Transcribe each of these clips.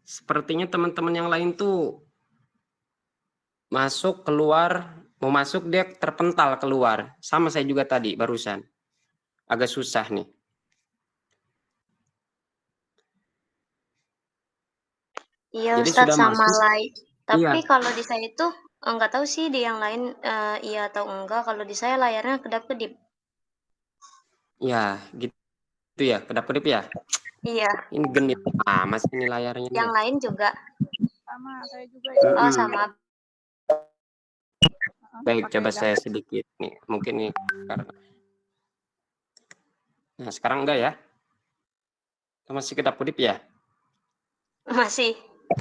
Sepertinya teman-teman yang lain tuh masuk, keluar, mau masuk dia terpental keluar. Sama saya juga tadi barusan. Agak susah nih. Iya Jadi Ustadz, sudah sama masuk. lain. Tapi Iya. kalau di saya itu nggak tahu sih di yang lain iya atau enggak. Kalau di saya layarnya kedap-kedip. Ya, gitu ya. Kedap-kedip ya. Iya, Ini genit amat ini layarnya nih. yang lain juga. Sama saya juga ya. Oh sama. Baik, Pakai coba saya data. sedikit nih. Mungkin nih karena. Nah, sekarang enggak ya? Masih kedap-kedip ya? Masih.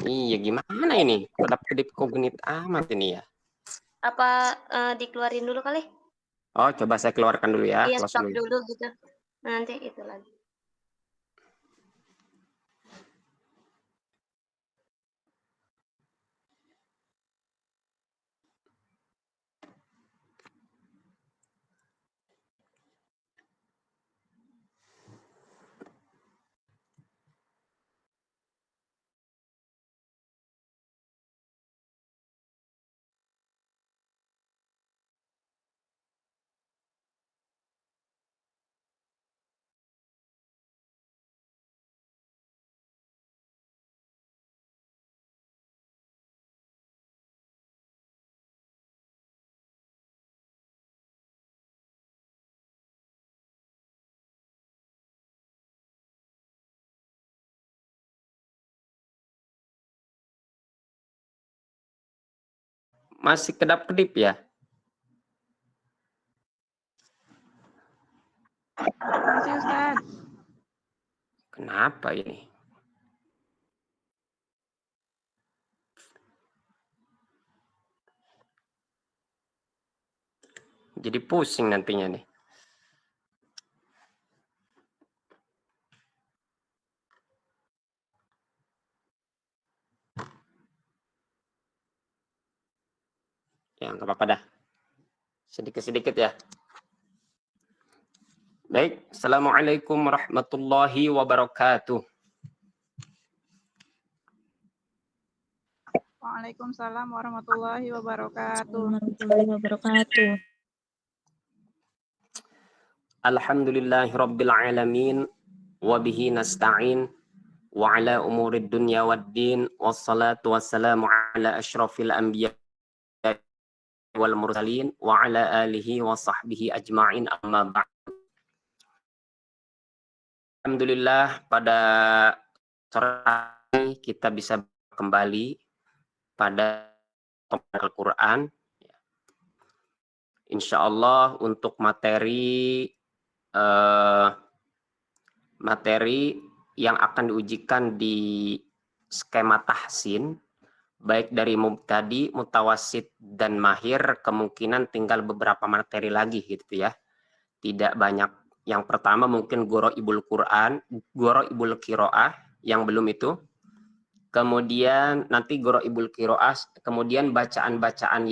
Iya, gimana ini? Kedap-kedip kok genit amat ini ya? Apa dikeluarin dulu kali? Oh, coba saya keluarkan dulu ya. Iya, Close stop dulu. dulu gitu. Nanti itu lagi. Masih kedap-kedip ya? Masih Ustaz. Kenapa ini? Jadi pusing nantinya nih. Ya, nggak apa-apa dah. Sedikit-sedikit ya. Baik, Assalamualaikum warahmatullahi wabarakatuh. Waalaikumsalam warahmatullahi wabarakatuh. Warahmatullahi wabarakatuh. Alhamdulillahirabbil alamin wa bihi nasta'in wa ala umurid dunya waddin wassalatu wassalamu ala asyrafil anbiya wal mursalin wa ala alihi wa sahbihi ajma'in amma ba'd. Alhamdulillah pada sore ini kita bisa kembali pada Al-Quran. Insya Allah untuk materi yang akan diujikan di skema tahsin, baik dari mubtadi, mutawasid, dan mahir, kemungkinan tinggal beberapa materi lagi gitu ya. Tidak banyak. Yang pertama mungkin Ghoroibul Quran, Ghoroibul Qiraah yang belum itu. Kemudian nanti Ghoroibul Qiraah, kemudian bacaan-bacaan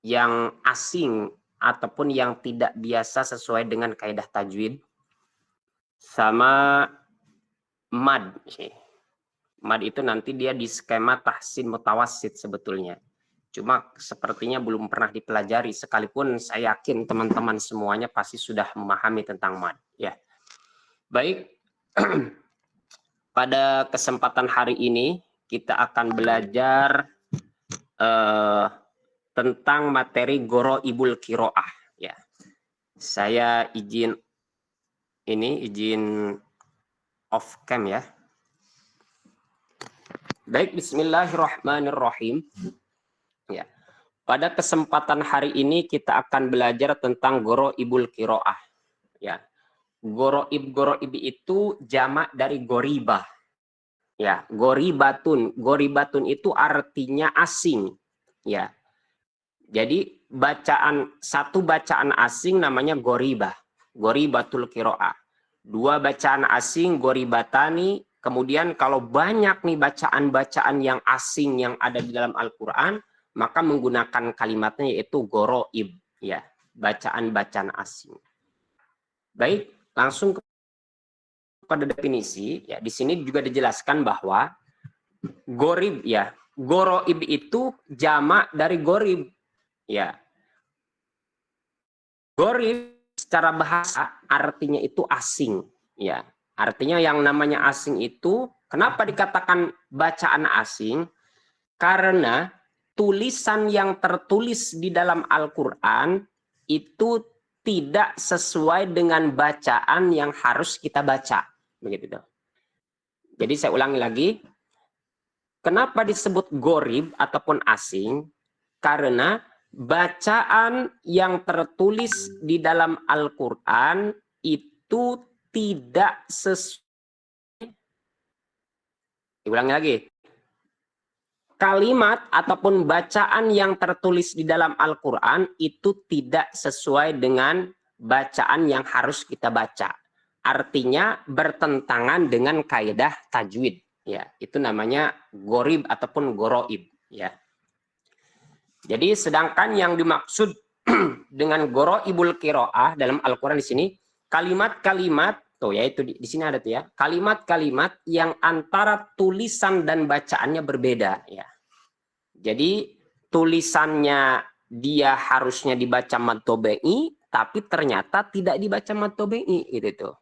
yang asing ataupun yang tidak biasa sesuai dengan kaidah tajwid, sama mad. Mad itu nanti dia di skema tahsin mutawasid sebetulnya. Cuma sepertinya belum pernah dipelajari, sekalipun saya yakin teman-teman semuanya pasti sudah memahami tentang mad. Ya, baik. Pada kesempatan hari ini kita akan belajar tentang materi Ghoroibul Qiraah. Ya, saya izin off cam ya. Baik, bismillahirrahmanirrahim. Ya. Pada kesempatan hari ini kita akan belajar tentang Ghoroibul Qiraah. Ya. Goroib itu jamak dari goribah. Ya, goribatun. Goribatun itu artinya asing. Ya. Jadi satu bacaan asing namanya goribah. Goribatul Qiraah. Dua bacaan asing goribatani. Kemudian kalau banyak nih bacaan-bacaan yang asing yang ada di dalam Al-Quran, maka menggunakan kalimatnya yaitu goroib, ya, bacaan-bacaan asing. Baik, langsung pada definisi, ya di sini juga dijelaskan bahwa gorib ya, goroib itu jamak dari gorib, ya. Gorib secara bahasa artinya itu asing, ya. Artinya yang namanya asing itu, kenapa dikatakan bacaan asing? Karena tulisan yang tertulis di dalam Al-Quran itu tidak sesuai dengan bacaan yang harus kita baca, begitu. Jadi saya ulangi lagi, kenapa disebut gorib ataupun asing? Karena bacaan yang tertulis di dalam Al-Quran itu tidak sesuai. Diulangi lagi. Kalimat ataupun bacaan yang tertulis di dalam Al-Quran itu tidak sesuai dengan bacaan yang harus kita baca. Artinya bertentangan dengan kaidah tajwid. Ya, itu namanya gorib ataupun goroib. Ya. Jadi sedangkan yang dimaksud dengan goroibul qiraah dalam Al-Quran di sini kalimat-kalimat tuh ya itu di sini ada tuh ya kalimat-kalimat yang antara tulisan dan bacaannya berbeda ya. Jadi tulisannya dia harusnya dibaca mad tobe'i tapi ternyata tidak dibaca mad tobe'i gitu tuh.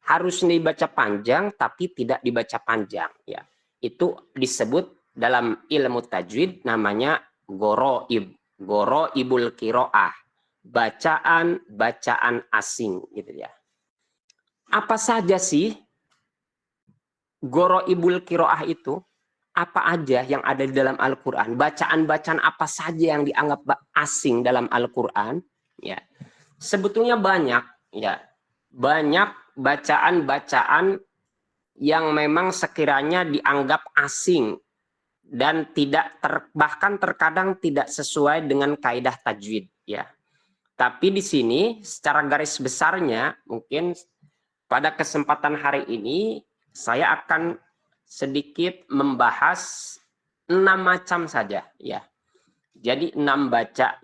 Harusnya dibaca panjang tapi tidak dibaca panjang ya. Itu disebut dalam ilmu tajwid namanya goroib, goroibul qiraah, bacaan asing gitu ya. Apa saja sih goroibul qiraah itu? Apa aja yang ada di dalam Al-Quran? Bacaan-bacaan apa saja yang dianggap asing dalam Al-Quran? Ya, sebetulnya banyak ya, banyak bacaan-bacaan yang memang sekiranya dianggap asing dan bahkan terkadang tidak sesuai dengan kaidah tajwid ya. Tapi di sini secara garis besarnya mungkin pada kesempatan hari ini saya akan sedikit membahas 6 macam saja ya. Jadi 6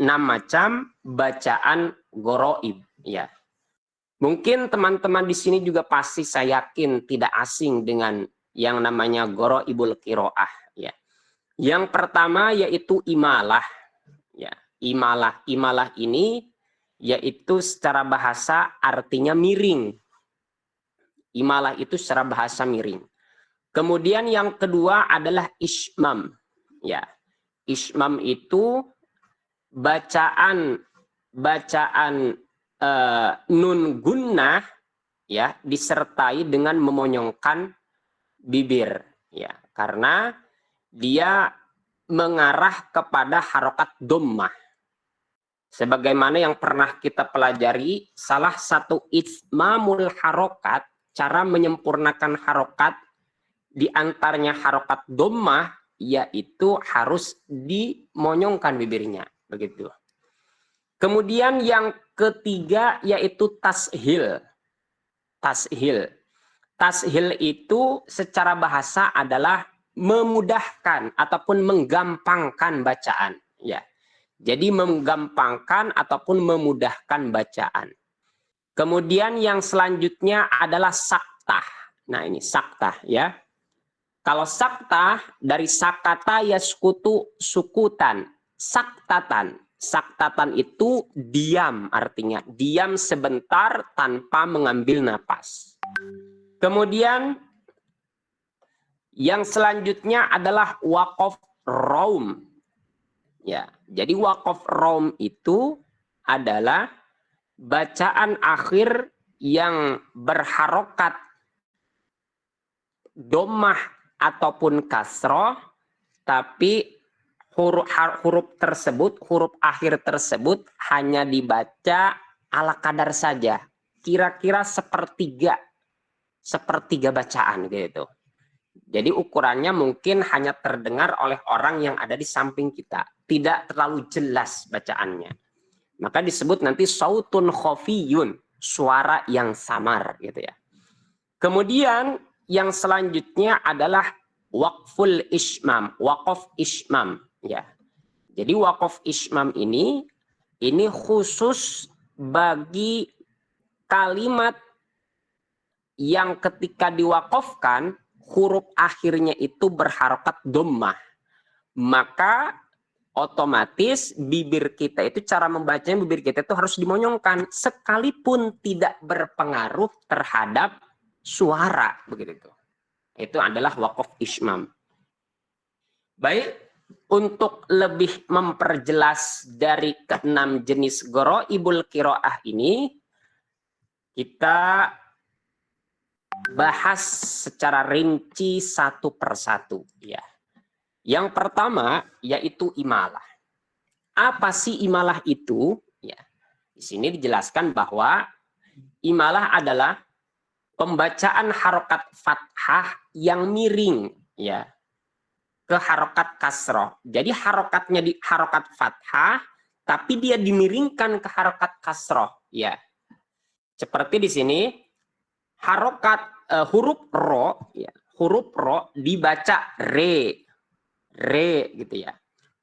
macam bacaan goroib ya. Mungkin teman-teman di sini juga pasti saya yakin tidak asing dengan yang namanya goroibul qiraah ya. Yang pertama yaitu imalah. Ya, imalah. Imalah ini yaitu secara bahasa artinya miring. Imalah itu secara bahasa miring. Kemudian yang kedua adalah ismam. Ya, ismam itu bacaan nun gunnah ya disertai dengan memonyongkan bibir ya, karena dia mengarah kepada harokat dhammah. Sebagaimana yang pernah kita pelajari, salah satu itmamul harokat, cara menyempurnakan harokat di antaranya harokat dhammah, yaitu harus dimonyongkan bibirnya. Begitu. Kemudian yang ketiga yaitu tashil. Tashil. Tashil itu secara bahasa adalah memudahkan ataupun menggampangkan bacaan ya. Jadi menggampangkan ataupun memudahkan bacaan. Kemudian yang selanjutnya adalah saktah. Nah, ini saktah ya. Kalau saktah dari sakata yaskutu sukutan, saktatan. Saktatan itu diam artinya, diam sebentar tanpa mengambil napas. Kemudian yang selanjutnya adalah waqaf raum. Ya, jadi waqaf raum itu adalah bacaan akhir yang berharokat dhammah ataupun kasroh, tapi huruf tersebut, huruf akhir tersebut hanya dibaca ala kadar saja. Kira-kira sepertiga bacaan gitu. Jadi ukurannya mungkin hanya terdengar oleh orang yang ada di samping kita. Tidak terlalu jelas bacaannya. Maka disebut nanti sautun khafiyun, suara yang samar gitu ya. Kemudian yang selanjutnya adalah waqful ismam, waqaf ismam ya. Jadi waqaf ismam ini khusus bagi kalimat yang ketika diwakafkan huruf akhirnya itu berharokat dhammah, maka otomatis bibir kita itu, cara membacanya bibir kita itu harus dimonyongkan sekalipun tidak berpengaruh terhadap suara, begitu. Itu adalah wakaf ismam. Baik, untuk lebih memperjelas dari keenam jenis gharaibul qiraah ini, kita bahas secara rinci satu persatu, ya. Yang pertama yaitu imalah. Apa sih imalah itu? Ya, di sini dijelaskan bahwa imalah adalah pembacaan harokat fathah yang miring, ya, ke harokat kasroh. Jadi harokatnya di harokat fathah, tapi dia dimiringkan ke harokat kasroh, ya. Seperti di sini harokat huruf ro, ya, huruf ro dibaca re gitu ya.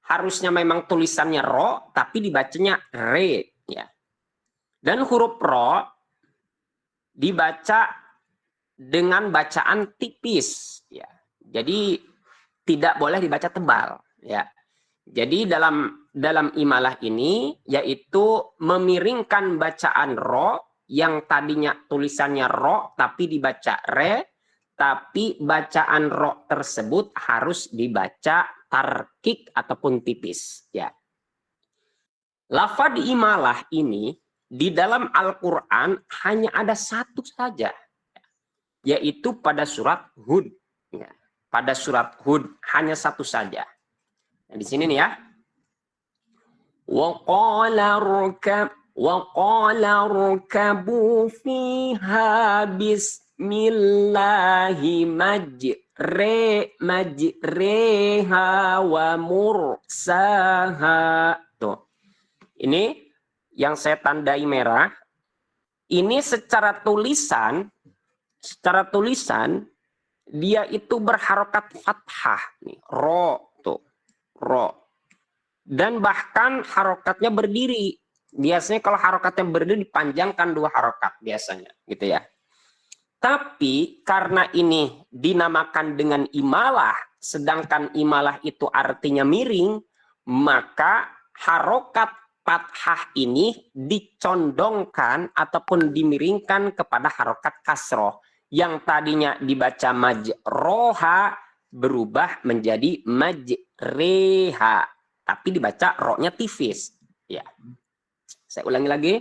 Harusnya memang tulisannya ro, tapi dibacanya re, ya. Dan huruf ro dibaca dengan bacaan tipis, ya. Jadi tidak boleh dibaca tebal, ya. Jadi dalam imalah ini yaitu memiringkan bacaan ro yang tadinya tulisannya ro tapi dibaca re, tapi bacaan ro tersebut harus dibaca tarkik ataupun tipis, ya. Lafaz imalah ini di dalam Al-Qur'an hanya ada satu saja, yaitu pada surat Hud, ya. Pada surat Hud hanya satu saja. Nah, di sini nih ya. Wa qala rkabu fiha bismillahi majreha wa mursaha. Tuh. Ini yang saya tandai merah. Ini secara tulisan dia itu berharokat fathah nih, ro, tuh, ro. Dan bahkan harokatnya berdiri. Biasanya kalau harokatnya berdiri dipanjangkan 2 harokat biasanya, gitu ya. Tapi karena ini dinamakan dengan imalah, sedangkan imalah itu artinya miring, maka harokat fathah ini dicondongkan ataupun dimiringkan kepada harokat kasroh. Yang tadinya dibaca majroha berubah menjadi majreha, tapi dibaca ro-nya tipis, ya. Saya ulangi lagi.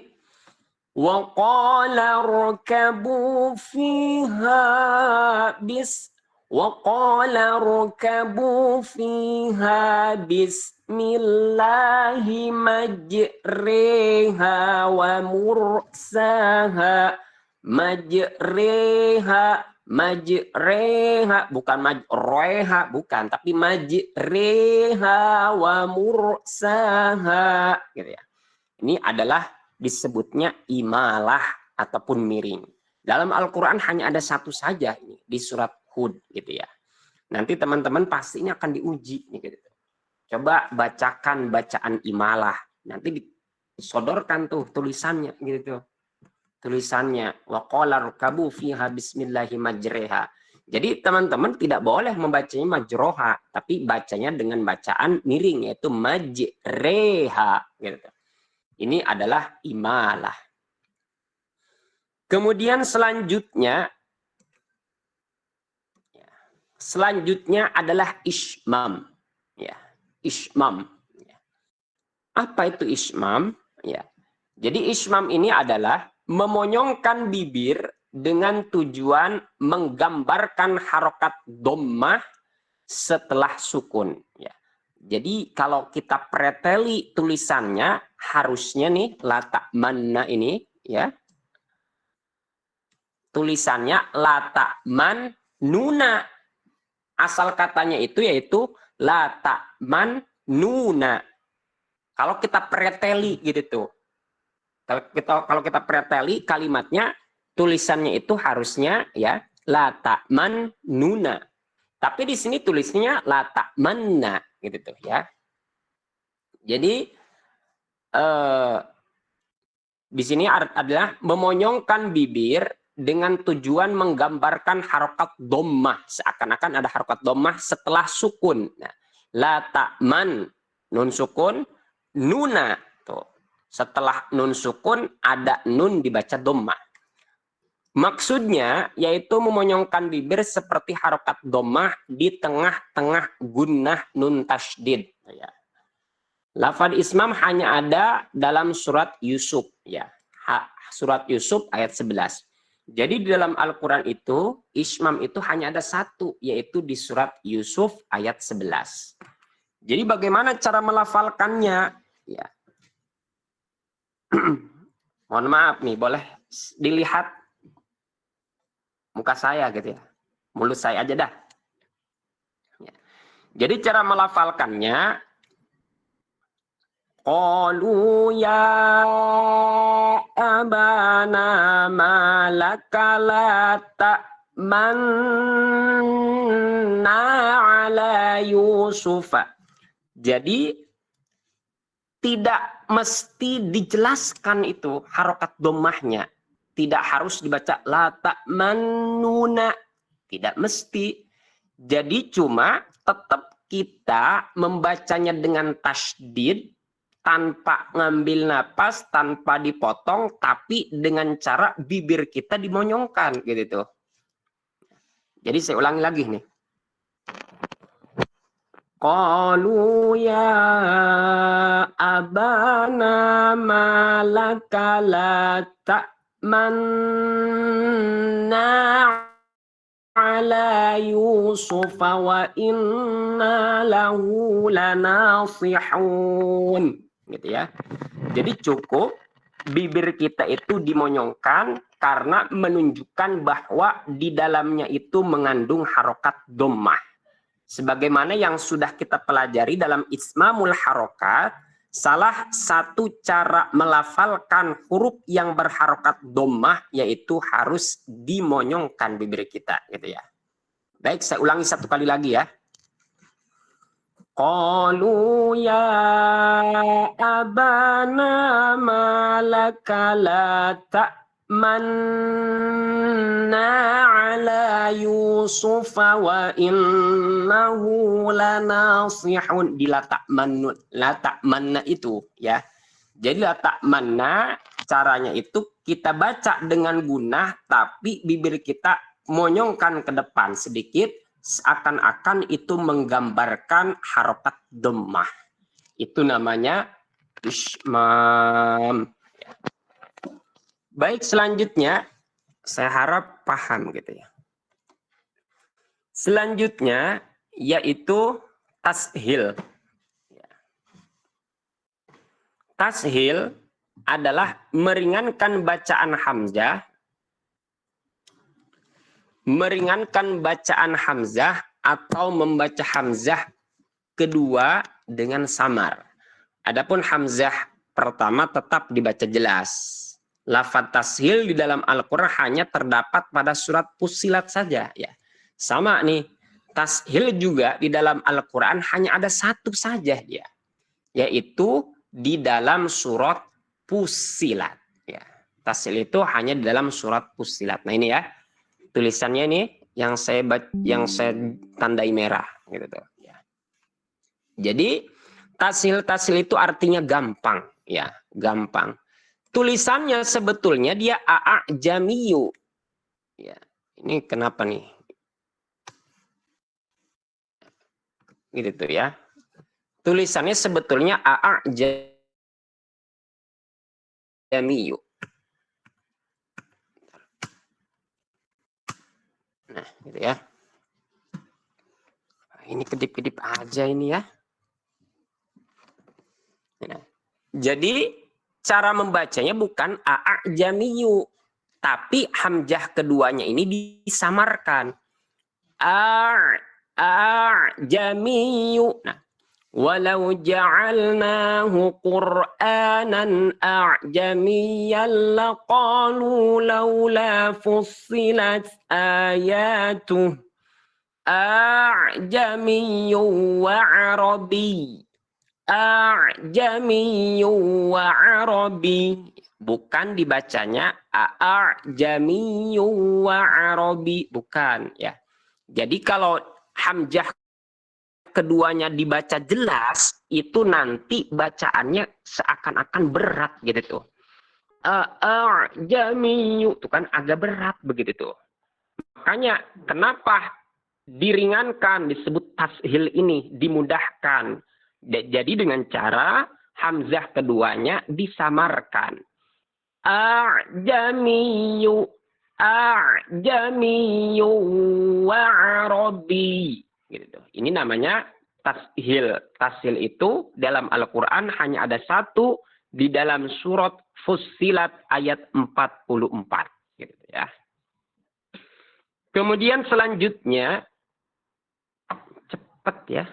Wa qala rkabu fiha bismillahi majreha wa mursaha. Majreha bukan majreha, bukan, tapi majreha wa mursaha, gitu ya. Ini adalah disebutnya imalah ataupun miring. Dalam Al-Qur'an hanya ada satu saja ini di surat Hud, gitu ya. Nanti teman-teman pastinya akan diuji nih, gitu. Coba bacakan bacaan imalah, nanti disodorkan tuh tulisannya, gitu. Tulisannya wa qala rkabu fiha bismillahi majreha. Jadi teman-teman tidak boleh membacanya majroha, tapi bacanya dengan bacaan miring, yaitu majreha, gitu. Ini adalah imalah. Kemudian selanjutnya adalah ismam, ya. Ismam, ya. Apa itu ismam? Ya. Jadi ismam ini adalah memonyongkan bibir dengan tujuan menggambarkan harokat dhammah setelah sukun, ya. Jadi kalau kita preteli tulisannya harusnya nih lata manna ini, ya. Tulisannya lata man nuna. Asal katanya itu yaitu lata man nuna. Kalau kita preteli gitu tuh. Kalau kita preteli kalimatnya, tulisannya itu harusnya ya lata man nuna. Tapi di sini tulisnya lata manna, gitu tuh ya. Jadi di sini adalah memonyongkan bibir dengan tujuan menggambarkan harokat dhammah, seakan-akan ada harokat dhammah setelah sukun. Nah, la ta'man, nun sukun, nuna. Tuh. Setelah nun sukun ada nun dibaca dhammah. Maksudnya yaitu memonyongkan bibir seperti harokat dhammah di tengah-tengah gunnah nun tasydid. Ya. Lafaz ismam hanya ada dalam surat Yusuf. Ya. Surat Yusuf ayat 11. Jadi di dalam Al-Quran itu, ismam itu hanya ada satu, yaitu di surat Yusuf ayat 11. Jadi bagaimana cara melafalkannya? Ya. Mohon maaf nih, boleh dilihat muka saya gitu ya. Mulut saya aja dah. Ya. Jadi cara melafalkannya, qalu ya abana malaka la ta'manna ala Yusufa. Jadi tidak mesti dijelaskan itu harokat dhammahnya. Tidak harus dibaca la ta'mannuna. Tidak mesti. Jadi cuma tetap kita membacanya dengan tasydid, tanpa ngambil napas, tanpa dipotong, tapi dengan cara bibir kita dimonyongkan gitu tuh. Jadi saya ulangi lagi nih. Qalu ya abana malaka la ta'manna ala Yusuf wa inna lahu lanasihun. Gitu ya. Jadi cukup bibir kita itu dimonyongkan karena menunjukkan bahwa di dalamnya itu mengandung harokat dhammah. Sebagaimana yang sudah kita pelajari dalam ismamul harokat, salah satu cara melafalkan huruf yang berharokat dhammah yaitu harus dimonyongkan bibir kita, gitu ya. Baik, saya ulangi satu kali lagi ya. Qalu ya abana malaka la ta'manna ala Yusuf wa innahu lanasihun. Di la ta'manna itu ya. Jadi la ta'manna caranya itu kita baca dengan gunnah tapi bibir kita monyongkan ke depan sedikit, seakan-akan itu menggambarkan harokat dhammah. Itu namanya ismam. Baik, selanjutnya saya harap paham gitu ya. Selanjutnya yaitu tashil. Tashil adalah meringankan bacaan hamzah, atau membaca hamzah kedua dengan samar. Adapun hamzah pertama tetap dibaca jelas. Lafaz tashil di dalam Al-Quran hanya terdapat pada surat Fussilat saja ya. Sama nih, tashil juga di dalam Al-Quran hanya ada satu saja dia, yaitu di dalam surat Fussilat ya. Tashil itu hanya di dalam surat Fussilat. Nah ini ya. Tulisannya ini yang saya tandai merah gitu tuh ya. Jadi tashil itu artinya gampang ya, gampang. Tulisannya sebetulnya dia a'jamiyu. Ya, ini kenapa nih? Gitu tuh ya. Tulisannya sebetulnya a'jamiyu. Nah, gitu ya. Ini kedip-kedip aja ini ya. Nah, jadi cara membacanya bukan a'jamiyu, tapi hamzah keduanya ini disamarkan. A'jamiyu. Nah, walau ja'alnahu qur'anan a'jamiyyan laqalu laula fussilat ayatuh a'jamiyyun wa arabi. a'jamiyyu wa arabi. Bukan dibacanya a'jamiyyu wa arabi, bukan ya. Jadi kalau hamzah keduanya dibaca jelas, itu nanti bacaannya seakan-akan berat gitu tuh. A'jamiyyu itu kan agak berat begitu tuh. Makanya kenapa diringankan, disebut tashil ini, dimudahkan. Jadi dengan cara hamzah keduanya disamarkan. A'jamiyyu, a'jamiyyu wa arabi. Gitu. Ini namanya tashil. Tashil itu dalam Al-Quran hanya ada satu di dalam surat Fussilat ayat 44. Gitu ya. Kemudian selanjutnya, cepat ya.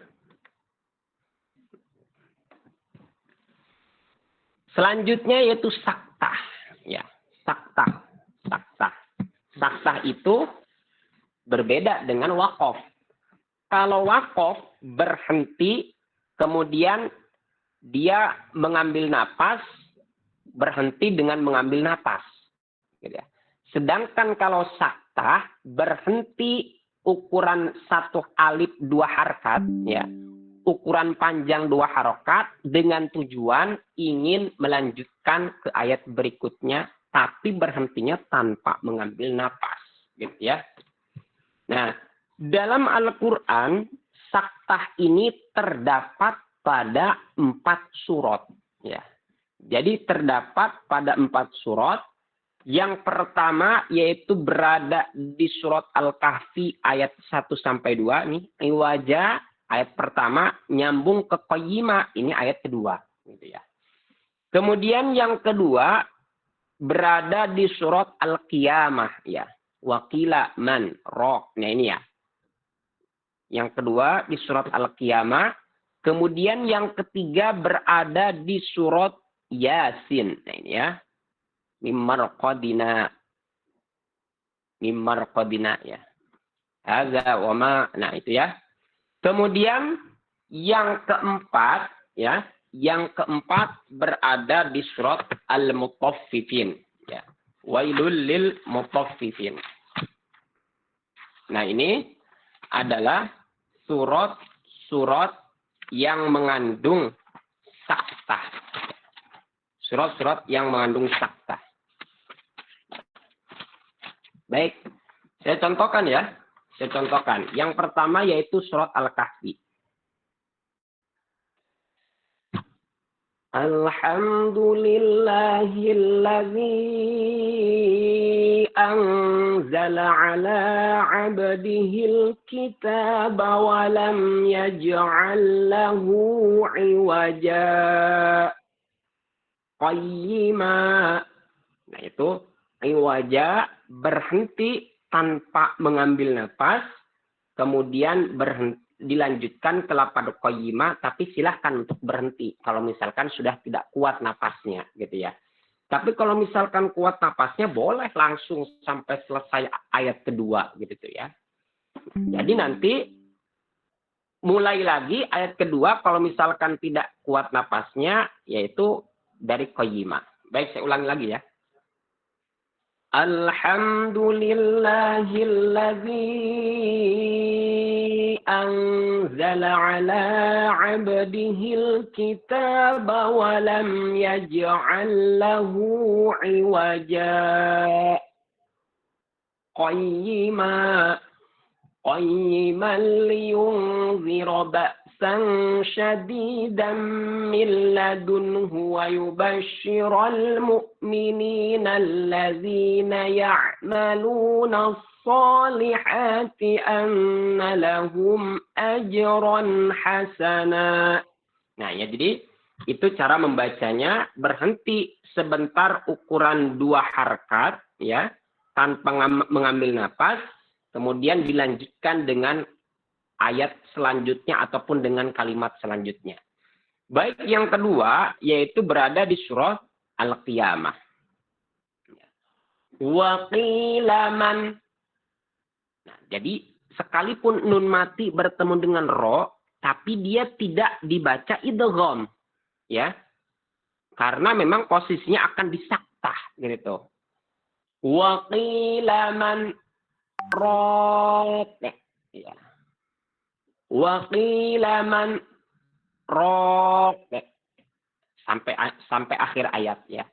Selanjutnya yaitu saktah. Ya, saktah. Saktah. Saktah itu berbeda dengan waqaf. Kalau waqaf berhenti, kemudian dia mengambil napas, berhenti dengan mengambil napas. Gitu ya. Sedangkan kalau saktah berhenti ukuran 1 alif 2 harkat, ya, ukuran panjang 2 harokat dengan tujuan ingin melanjutkan ke ayat berikutnya, tapi berhentinya tanpa mengambil napas, gitu ya. Nah, dalam Al-Quran saktah ini terdapat pada 4 surat, ya. Jadi terdapat pada 4 surat. Yang pertama yaitu berada di surat Al-Kahfi ayat 1-2 nih. Iwaja ayat pertama nyambung ke qayyimah, ini ayat kedua gitu ya. Kemudian yang kedua berada di surat Al-Qiyamah ya. Waqila man roh. Nah ini ya. Yang kedua di surat Al-Qiyamah. Kemudian yang ketiga berada di surat Yasin. Nah ini ya. Mimmar qadina ya. Hadza wa ma. Nah itu ya. Kemudian yang keempat ya, yang keempat berada di surat Al-Mutaffifin ya. Wailul lil mutaffifin. Nah, ini adalah surat-surat yang mengandung saktah. Surat-surat yang mengandung saktah. Baik, saya contohkan ya. Saya contohkan. Yang pertama yaitu surat Al-Kahfi. Alhamdulillahilladzi anzala ala abdihil kitaba wa lam yaj'al lahu iwaja qayyima. Nah itu iwaja berhenti tanpa mengambil nafas, kemudian dilanjutkan ke lapad qayyimah, tapi silahkan untuk berhenti kalau misalkan sudah tidak kuat napasnya gitu ya. Tapi kalau misalkan kuat napasnya boleh langsung sampai selesai ayat kedua gitu ya. Jadi nanti mulai lagi ayat kedua kalau misalkan tidak kuat napasnya yaitu dari qayyimah. Baik, saya ulangi lagi ya. Alhamdulillahilladzi anzala ala abdihil kitaba wa lam yaj'al lahu iwaja qayyiman liyunzira ba'san syadidan min ladunhu wa yubashshiral mu'minina allazina ya'maluna as-salihati anna lahum ajran hasana. Nah ya, jadi itu cara membacanya, berhenti sebentar ukuran 2 harkat ya, tanpa mengambil napas, kemudian dilanjutkan dengan ayat selanjutnya ataupun dengan kalimat selanjutnya. Baik, yang kedua yaitu berada di surah Al-Qiyamah. Wa qila man. Nah, jadi sekalipun nun mati bertemu dengan ro, tapi dia tidak dibaca idgham, ya. Karena memang posisinya akan disaktah gitu. Wa qila man raq, ya. Wa qila man raq, sampai akhir ayat, ya.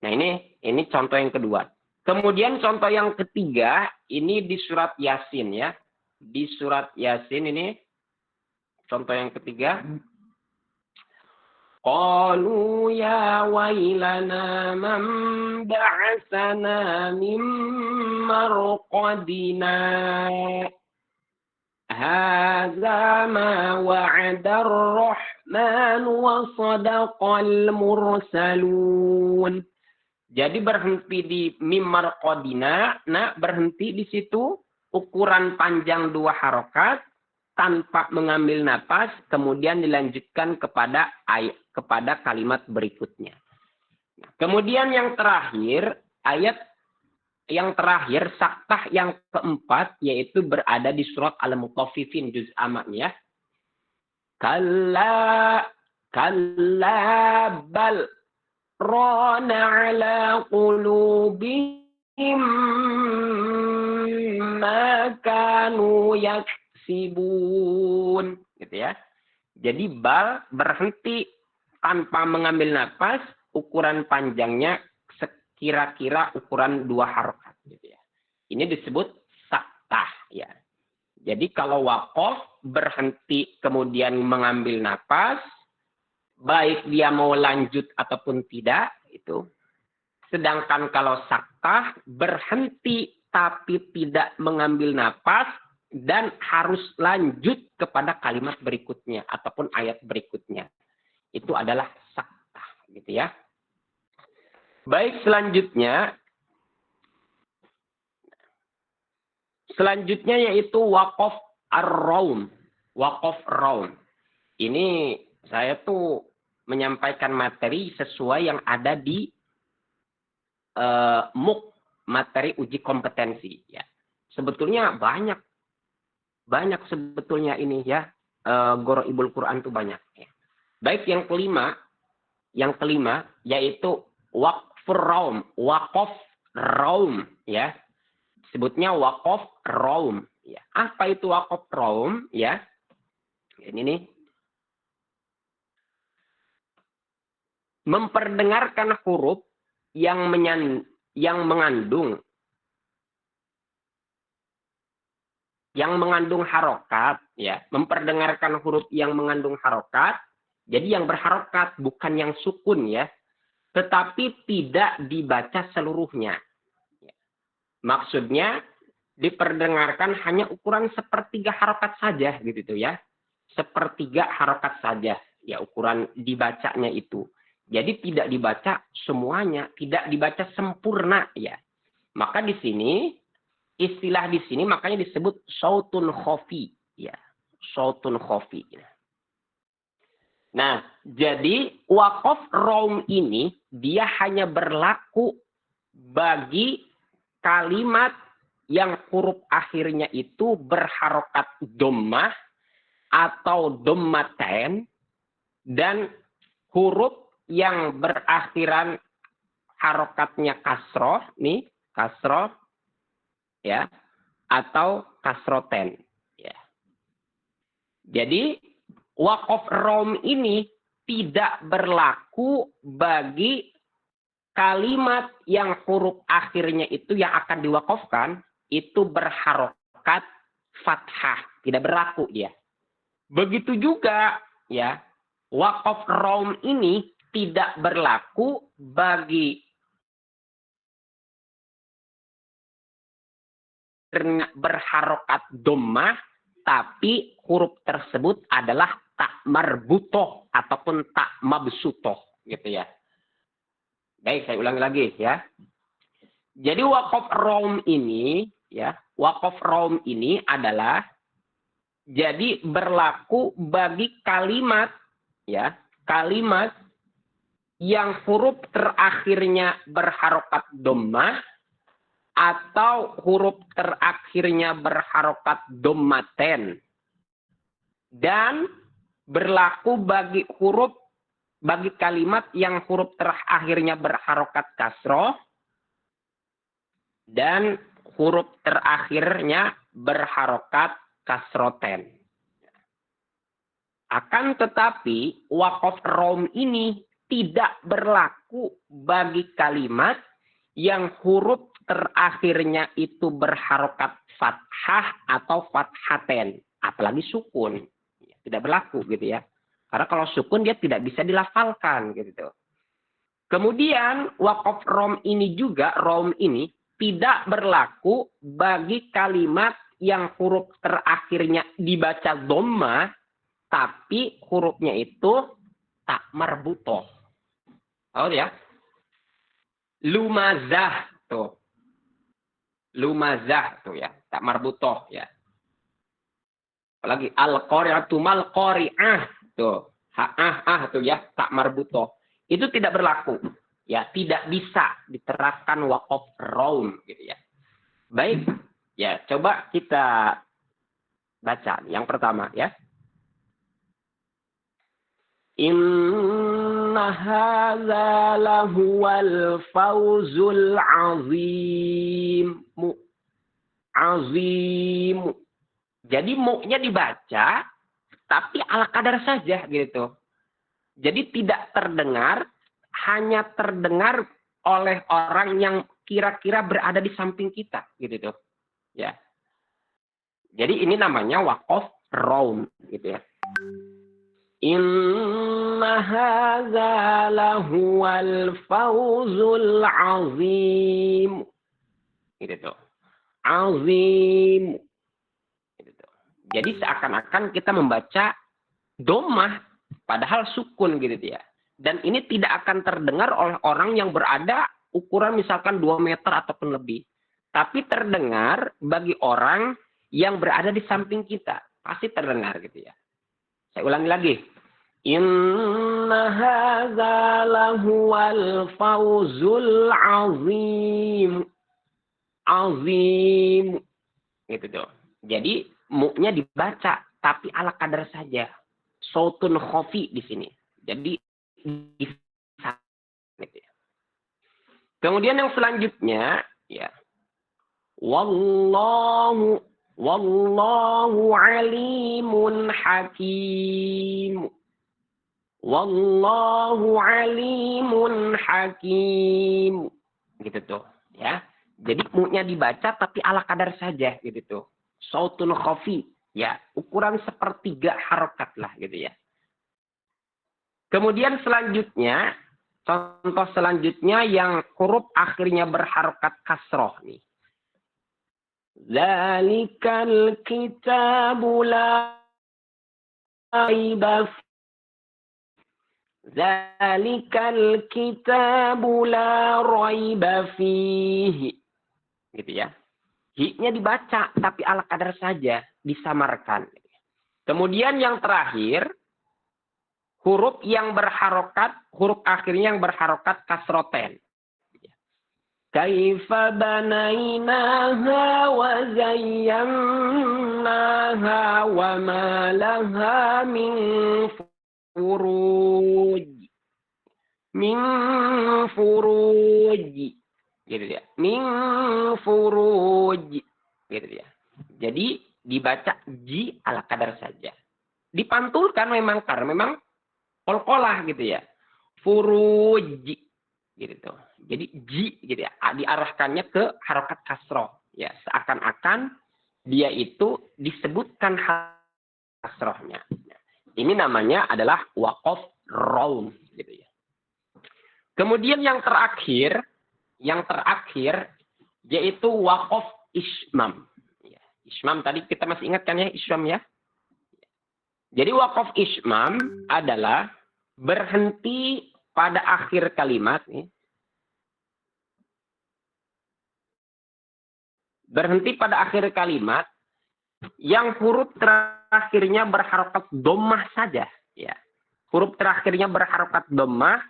Nah, ini contoh yang kedua. Kemudian contoh yang ketiga ini di surat Yasin, ya. Di surat Yasin ini contoh yang ketiga. Qalu ya wailana man ba'atsana min marqadina. Hadza ma wa'ada ar-rahman wa sadaqal mursalun. Jadi berhenti di mimar qadina, nah berhenti di situ, ukuran panjang 2 harokat, tanpa mengambil napas, kemudian dilanjutkan kepada kalimat berikutnya. Nah, kemudian yang terakhir, ayat yang terakhir, saktah yang keempat, yaitu berada di surat Al-Mutaffifin, juz amma-nya. Kalla bal rana ala qulubihim ma kanu yaksibun, gitu ya. Jadi bal berhenti tanpa mengambil napas, ukuran panjangnya kira-kira ukuran 2 harokat, gitu ya. Ini disebut saktah, ya. Jadi kalau waqaf berhenti kemudian mengambil napas, baik dia mau lanjut ataupun tidak, itu. Sedangkan kalau saktah berhenti tapi tidak mengambil napas dan harus lanjut kepada kalimat berikutnya ataupun ayat berikutnya. Itu adalah saktah, gitu ya. Baik, selanjutnya yaitu waqaf ar-raum. Waqaf raum. Ini saya tuh menyampaikan materi sesuai yang ada di MUK, materi uji kompetensi, ya. Sebetulnya banyak sebetulnya ini, ya. Ghoroibul Quran tuh banyak, ya. Baik, yang kelima yaitu waqaf raum, ya. Sebutnya waqaf raum, ya. Apa itu waqaf raum, ya? Ini nih. Memperdengarkan huruf yang mengandung harokat, ya. Memperdengarkan huruf yang mengandung harokat. Jadi yang berharokat, bukan yang sukun, ya. Tetapi tidak dibaca seluruhnya. Maksudnya diperdengarkan hanya ukuran 1/3 harokat saja, gitu ya. 1/3 harokat saja, ya, ukuran dibacanya itu. Jadi tidak dibaca semuanya, tidak dibaca sempurna, ya. Maka di sini istilah di sini makanya disebut sautun khafi, ya. Sautun khafi. Nah, jadi waqaf raum ini dia hanya berlaku bagi kalimat yang huruf akhirnya itu berharokat dhammah atau dhammatain dan huruf yang berakhiran harokatnya kasroh, nih, kasroh, ya, atau kasroten, ya. Jadi waqaf raum ini tidak berlaku bagi kalimat yang huruf akhirnya itu yang akan diwakafkan itu berharokat fathah, tidak berlaku dia. Begitu juga, ya, waqaf raum ini tidak berlaku bagi berharokat dhammah tapi huruf tersebut adalah tak marbutoh ataupun tak mabsutoh, gitu ya. Baik, saya ulangi lagi, ya. Jadi waqaf raum ini, ya, waqaf raum ini adalah jadi berlaku bagi kalimat, ya, kalimat yang huruf terakhirnya berharokat dhammah atau huruf terakhirnya berharokat dhammaten dan berlaku bagi kalimat yang huruf terakhirnya berharokat kasroh dan huruf terakhirnya berharokat kasroten. Akan tetapi waqaf raum ini tidak berlaku bagi kalimat yang huruf terakhirnya itu berharokat fathah atau fathaten, apalagi sukun. Tidak berlaku gitu ya. Karena kalau sukun dia tidak bisa dilafalkan gitu. Kemudian waqaf raum ini juga, raum ini tidak berlaku bagi kalimat yang huruf terakhirnya dibaca dhamma tapi hurufnya itu tak marbutoh. Tahu ya? Lumazah tuh. Lumazah tuh ya, tak marbutoh ya. Apalagi al-qari'atu mal qari'ah tuh. Tuh ya, tak marbutoh. Itu tidak berlaku. Ya, tidak bisa diterapkan waqaf raum gitu ya. Baik, ya coba kita baca yang pertama ya. Inna hadza lahuwal fawzul azim. Azim. Jadi mu-nya dibaca tapi ala kadar saja gitu. Jadi tidak terdengar, hanya terdengar oleh orang yang kira-kira berada di samping kita gitu tuh. Ya. Jadi ini namanya waqaf raum gitu ya. Inna hadza lahuwal fawzul azim. Gitu tuh. Azim. Gitu tuh. Jadi seakan-akan kita membaca dhammah padahal sukun gitu ya. Dan ini tidak akan terdengar oleh orang yang berada ukuran misalkan 2 meter ataupun lebih. Tapi terdengar bagi orang yang berada di samping kita. Pasti terdengar gitu ya. Saya ulangi lagi. Inna hadza lahuwal fawzul azim. Azim. Gitu tuh. Jadi mu-nya dibaca tapi ala kadar saja. Sautun khafi di sini. Jadi gitu ya. Kemudian yang selanjutnya ya. Wallahu alimun hakim. Wallahu alimun hakim. Gitu tuh, ya. Jadi mu-nya dibaca tapi ala kadar saja gitu tuh. Sautun khafi, ya, ukuran sepertiga harokat lah gitu ya. Kemudian selanjutnya, contoh selanjutnya yang huruf akhirnya berharokat kasroh nih. Zalikal kitabu la raiba fihi. Zalikal kitabu la raiba fihi. Gitu ya. Hi-nya dibaca tapi ala kadar saja, disamarkan. Kemudian yang terakhir, huruf yang berharokat, huruf akhirnya yang berharokat kasroten. Kaifa banainaha wa zayyanaha wa ma laha min furuj. Min furuj. Gitu ya. Min furuj. Gitu ya. Jadi dibaca ji ala kadar saja. Dipantulkan memang karena memang kol-kolah gitu ya. Furuj. Gitu. Jadi ji gitu ya, diarahkannya ke harokat kasroh ya, seakan-akan dia itu disebutkan kasrohnya. Ini namanya adalah waqaf raum gitu ya. Kemudian yang terakhir yaitu waqaf ismam. Ya, ismam tadi kita masih ingat kan ya, ismam ya. Jadi waqaf ismam adalah berhenti pada akhir kalimat nih. Berhenti pada akhir kalimat yang huruf terakhirnya berharokat dhammah saja ya. Huruf terakhirnya berharokat dhammah,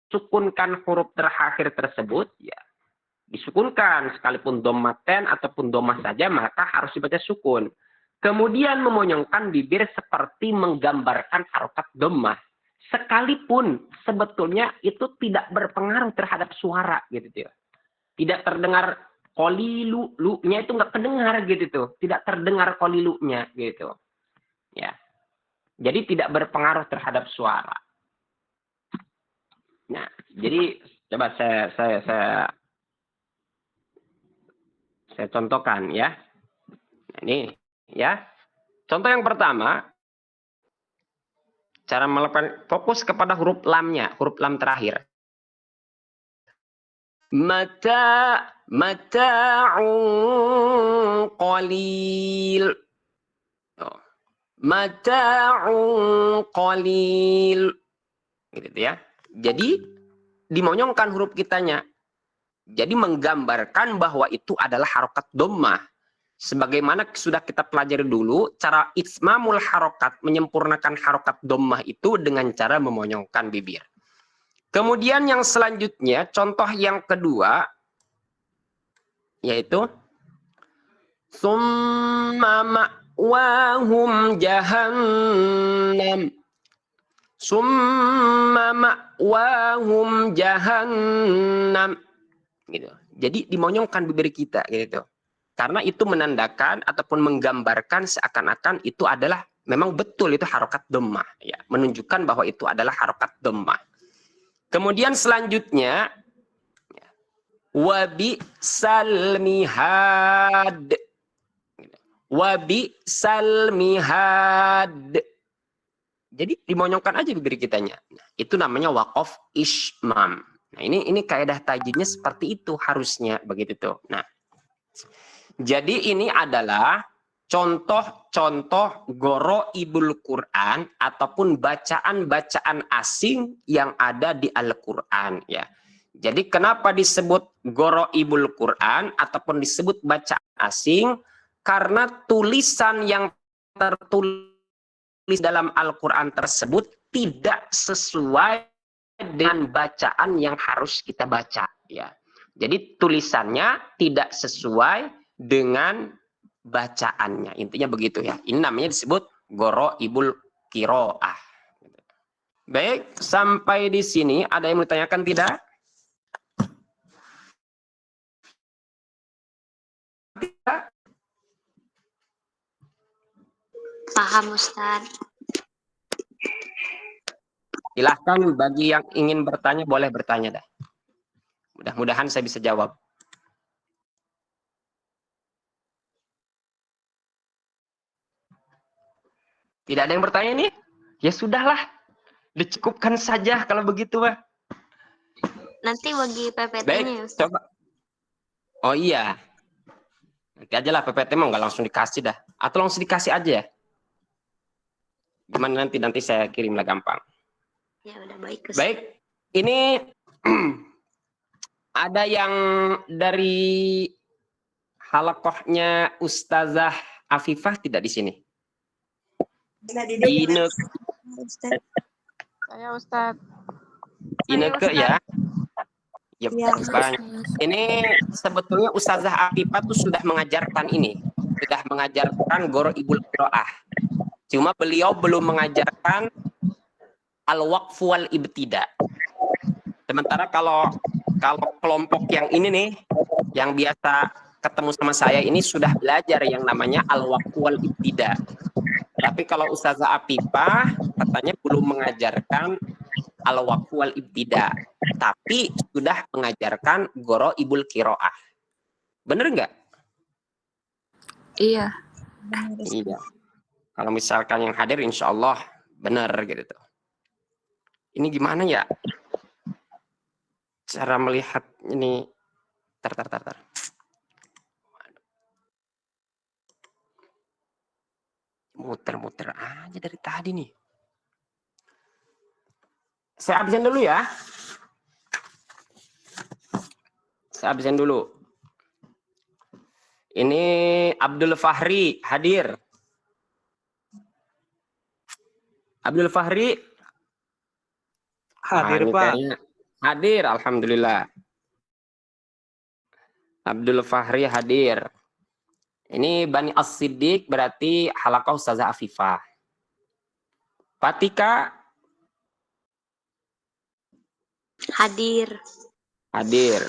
sukunkan huruf terakhir tersebut ya. Disukunkan sekalipun dhammaten ataupun dhammah saja maka harus dibaca sukun. Kemudian memonyongkan bibir seperti menggambarkan harokat dhammah. Sekalipun sebetulnya itu tidak berpengaruh terhadap suara gitu ya. Tidak terdengar qalilu-nya itu nggak kedengar gitu tuh. Tidak terdengar qalilu-nya gitu. Ya. Jadi tidak berpengaruh terhadap suara. Nah, jadi coba saya contohkan ya. Nah, ini ya. Contoh yang pertama, cara melakukan fokus kepada huruf lamnya, huruf lam terakhir. Mata'un qalil. Oh. Mata'un qalil. Gitu ya. Jadi dimonyongkan huruf kitanya. Jadi menggambarkan bahwa itu adalah harokat dhammah. Sebagaimana sudah kita pelajari dulu, cara itmamul harokat, menyempurnakan harokat dhammah itu dengan cara memonyongkan bibir. Kemudian yang selanjutnya, contoh yang kedua, yaitu summa ma'wahum jahannam. Summa ma'wahum jahannam. Gitu. Jadi dimonyongkan bibir kita gitu. Karena itu menandakan ataupun menggambarkan seakan-akan itu adalah memang betul itu harokat dhammah ya, menunjukkan bahwa itu adalah harokat dhammah. Kemudian selanjutnya wabi salmihad. Wabi salmihad. Jadi dimonyongkan aja bibir kitanya. Nah, itu namanya waqaf ishmam. Nah, ini kaidah tajwidnya seperti itu harusnya begitu tuh. Nah, jadi ini adalah contoh-contoh goroibul Quran ataupun bacaan-bacaan asing yang ada di Al-Quran ya. Jadi kenapa disebut goroibul Quran ataupun disebut bacaan asing? Karena tulisan yang tertulis dalam Al-Quran tersebut tidak sesuai dengan bacaan yang harus kita baca ya. Jadi tulisannya tidak sesuai dengan bacaannya. Intinya begitu ya. Ini namanya disebut goroibul qiraah. Baik, sampai di sini ada yang mau ditanyakan tidak? Paham, Ustaz. Silahkan bagi yang ingin bertanya boleh bertanya dah. Mudah-mudahan saya bisa jawab. Tidak ada yang bertanya nih? Ya sudahlah. Dicukupkan saja kalau begitu, Pak. Nanti bagi PPT-nya Baik, ya, Ustaz. coba. Oh iya. Nanti aja lah PPT mau nggak langsung dikasih dah. Atau langsung dikasih aja ya. Gimana nanti saya kirim lah gampang. Ya udah baik, Ustaz. Baik, ini ada yang dari halakohnya Ustazah Afifah tidak di sini? Saya Ustadz. Ineke ya. Ya, Iya, banyak. Ini sebetulnya Ustazah Afifah tuh sudah mengajarkan ini. Sudah mengajarkan goroibul qiraah. Cuma beliau belum mengajarkan al-waqf wal ibtida. Sementara kalau kelompok yang ini nih, yang biasa ketemu sama saya ini sudah belajar yang namanya al-waqf wal ibtida. Tapi kalau Ustazah Afifah katanya belum mengajarkan al-waqf wal ibtida, tapi sudah mengajarkan goroibul qiraah. Bener nggak? Iya. Iya. Kalau misalkan yang hadir insya Allah benar gitu. Ini gimana ya? Cara melihat ini. Tar. Muter-muter aja dari tadi nih. Saya absen dulu ya. Saya absen dulu. Ini Abdul Fahri hadir. Abdul Fahri hadir, Pak. Hadir, alhamdulillah. Abdul Fahri hadir. Ini Bani As-Siddiq berarti halaqah Ustazah Afifah. Fatika Hadir. hadir.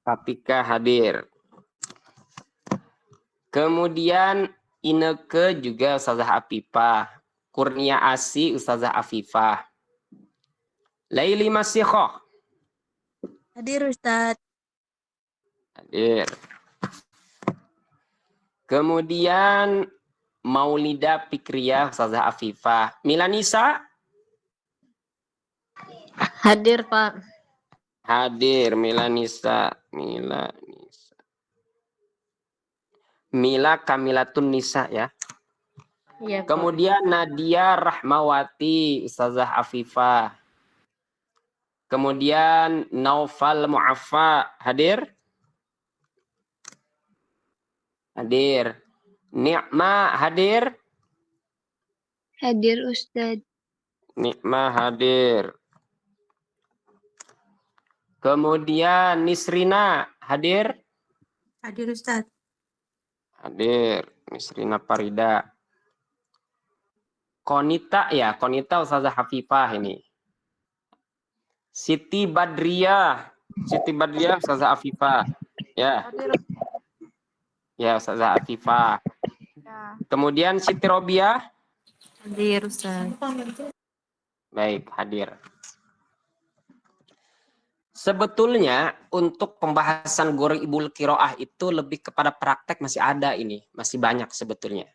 Fatika hadir. Kemudian Ineke juga Ustazah Afifah. Kurnia Asi Ustazah Afifah. Laili Masikhoh Hadir Ustaz. hadir. Kemudian Maulida Fikriyah Ustazah Afifah. Milanisa Hadir, Pak. hadir. Milanisa. Mila Kamilatun Nisa ya. Iya, Pak. Kemudian Nadia Rahmawati Ustazah Afifah. Kemudian Naufal Mu'affa hadir? Hadir. Ni'ma hadir? Hadir Ustaz. Ni'ma hadir. Kemudian Nisrina hadir? Hadir Ustaz. Hadir. Nisrina Farida. Konita ya, Konita Ustazah Hafifah ini. Siti Badriah Ustazah Afifah. Ya, Hadir. ya Ustazah Afifah. Ya. Kemudian Siti Robiah. Hadir Ustaz. Baik, hadir. Sebetulnya untuk pembahasan Ghoriibul Qiraah itu lebih kepada praktek masih ada ini, masih banyak sebetulnya.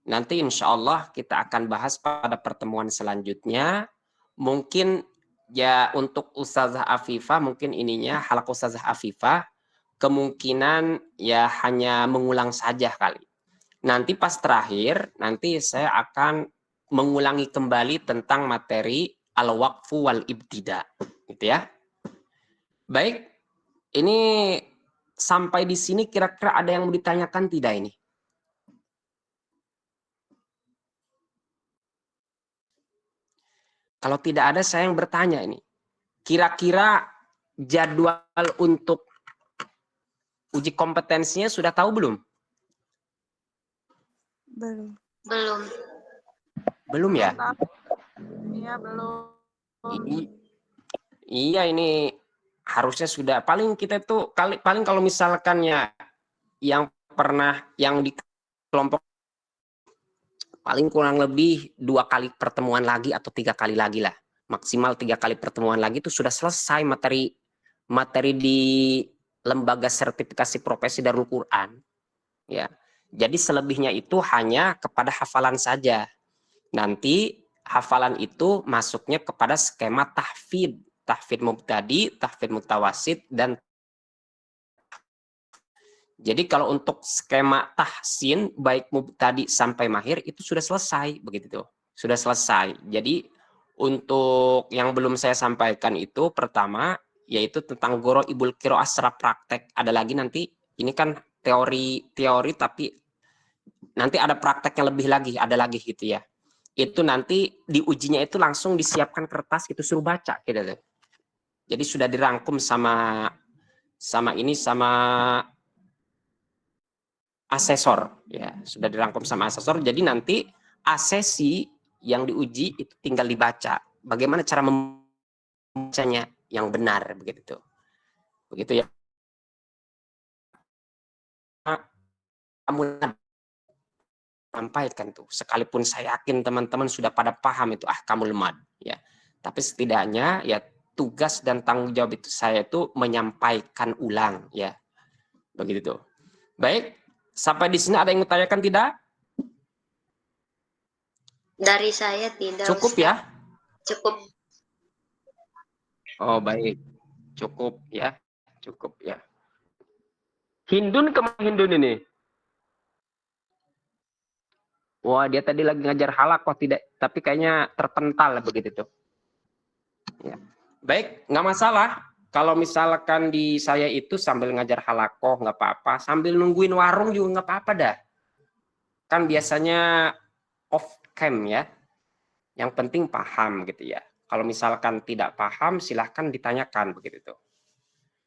Nanti insya Allah kita akan bahas pada pertemuan selanjutnya. Mungkin ya untuk Ustazah Afifah, mungkin ininya halaqah Ustazah Afifah, kemungkinan ya hanya mengulang saja kali. Nanti pas terakhir, nanti saya akan mengulangi kembali tentang materi al-waqfu wal ibtida, gitu ya. Baik, ini sampai di sini kira-kira ada yang mau ditanyakan tidak ini? Kalau tidak ada, saya yang bertanya ini. Kira-kira jadwal untuk uji kompetensinya sudah tahu belum? Belum. Belum. Belum ya? Iya, belum. Iya, ini harusnya sudah. Paling kita tuh paling kalau misalkan ya yang pernah yang di kelompok paling kurang lebih 2 kali pertemuan lagi atau 3 kali lagi lah, maksimal 3 kali pertemuan lagi itu sudah selesai materi di lembaga sertifikasi profesi Darul Quran ya. Jadi selebihnya itu hanya kepada hafalan saja. Nanti hafalan itu masuknya kepada skema tahfidz mubtadi, tahfidz mutawasid, dan jadi kalau untuk skema tahsin baik mubtadi sampai mahir itu sudah selesai begitu tuh. Sudah selesai. Jadi untuk yang belum saya sampaikan itu pertama yaitu tentang Ghoriibul Qiraah secara praktek. Ada lagi nanti ini kan teori tapi nanti ada prakteknya lebih lagi, ada lagi gitu ya. Itu nanti diujinya itu langsung disiapkan kertas gitu suruh baca gitu tuh. Jadi sudah dirangkum sama asesor ya, sudah dirangkum sama asesor. Jadi nanti asesi yang diuji itu tinggal dibaca. Bagaimana cara membacanya yang benar begitu. Begitu ya. Kamu sampaikan tuh. Sekalipun saya yakin teman-teman sudah pada paham itu kamu lemah ya. Tapi setidaknya ya tugas dan tanggung jawab itu saya itu menyampaikan ulang ya. Begitu tuh. Baik, sampai di sini ada yang bertanyakan tidak? Dari saya tidak. Cukup Ustaz. ya? Cukup. Oh baik, cukup ya, cukup ya. Hindun kemana Hindun ini? Wah dia tadi lagi ngajar halaqah tidak, tapi kayaknya terpental begitu tuh. Ya. Baik, nggak masalah. Kalau misalkan di saya itu sambil ngajar halaqah nggak apa-apa, sambil nungguin warung juga nggak apa-apa dah. Kan biasanya off cam ya. Yang penting paham gitu ya. Kalau misalkan tidak paham silahkan ditanyakan begitu tuh.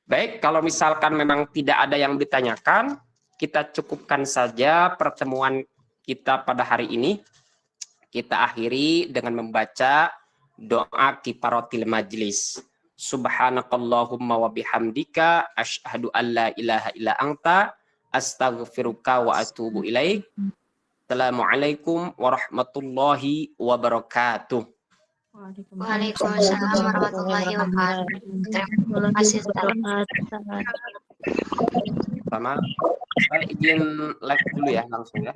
Baik, kalau misalkan memang tidak ada yang ditanyakan, kita cukupkan saja pertemuan kita pada hari ini. Kita akhiri dengan membaca doa kifaratil majlis. Subhanakallahumma wa bihamdika asyhadu an la ilaha illa anta astaghfiruka wa atubu ilaik. Assalamualaikum warahmatullahi wabarakatuh. Waalaikumsalam warahmatullahi wabarakatuh. Terima kasih, Ustaz. Sama, saya izin live dulu ya langsung ya.